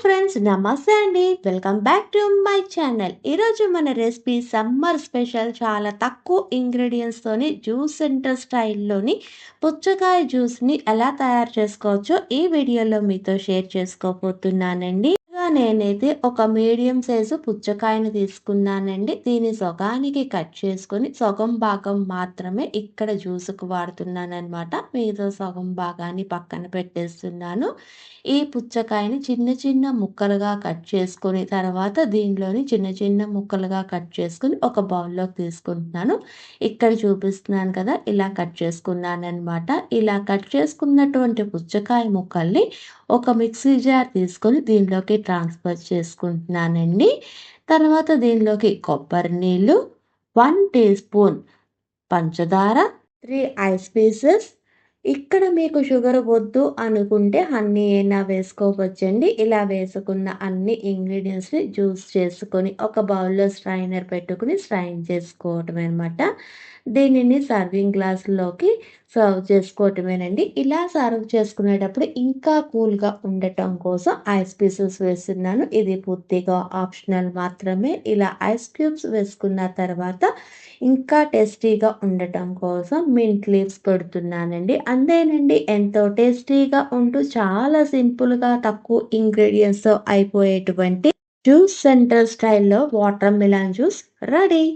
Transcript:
Friends, నమస్తే అండి. Welcome back to my channel. ఈరోజు మన రెసిపీ సమ్మర్ స్పెషల్, చాలా తక్కువ ఇంగ్రీడియంట్స్తోని జ్యూస్ సెంటర్ స్టైల్లోని పుచ్చకాయ జ్యూస్ని ఎలా తయారు చేసుకోవచ్చో ఈ వీడియోలో మీతో షేర్ చేసుకోబోతున్నానండి. నేనైతే ఒక మీడియం సైజు పుచ్చకాయని తీసుకున్నానండి. దీన్ని సగానికి కట్ చేసుకొని సగం భాగం మాత్రమే ఇక్కడ జ్యూస్కు వాడుతున్నాను అనమాట. మిగతా సగం భాగాన్ని పక్కన పెట్టేస్తున్నాను. ఈ పుచ్చకాయని చిన్న చిన్న ముక్కలుగా కట్ చేసుకొని తర్వాత దీనిలోని చిన్న చిన్న ముక్కలుగా కట్ చేసుకొని ఒక బౌల్లోకి తీసుకుంటున్నాను. ఇక్కడ చూపిస్తున్నాను కదా, ఇలా కట్ చేసుకున్నాను అనమాట. ఇలా కట్ చేసుకున్నటువంటి పుచ్చకాయ ముక్కల్ని ఒక మిక్సీ జార్ తీసుకొని దీనిలోకి ట్రాన్స్ఫర్ చేసుకుంటున్నానండి. తర్వాత దీనిలోకి కొబ్బరి నీళ్ళు, 1 టీ స్పూన్ పంచదార, 3 ఐస్ పీసెస్. ఇక్కడ మీకు షుగర్ వద్దు అనుకుంటే హనీ అయినా వేసుకోవచ్చండి. ఇలా వేసుకున్న అన్ని ఇంగ్రీడియంట్స్ని జ్యూస్ చేసుకొని ఒక బౌల్లో స్ట్రైనర్ పెట్టుకుని స్ట్రైన్ చేసుకోవటమే అనమాట. దీనిని సర్వింగ్ గ్లాసులోకి సర్వ్ చేసుకోవటమేనండి. ఇలా సర్వ్ చేసుకునేటప్పుడు ఇంకా కూల్గా ఉండటం కోసం ఐస్ పీసెస్ వేస్తున్నాను. ఇది పూర్తిగా ఆప్షనల్ మాత్రమే. ఇలా ఐస్ క్యూబ్స్ వేసుకున్న తర్వాత ఇంకా టేస్టీగా ఉండటం కోసం మింట్ లీవ్స్ పెడుతున్నానండి. అంతేనండి, ఎంతో టేస్టీగా ఉంటూ చాలా సింపుల్గా తక్కువ ఇంగ్రీడియంట్స్తో అయిపోయేటువంటి జ్యూస్ సెంటర్ స్టైల్లో వాటర్ మిలన్ జ్యూస్ రెడీ.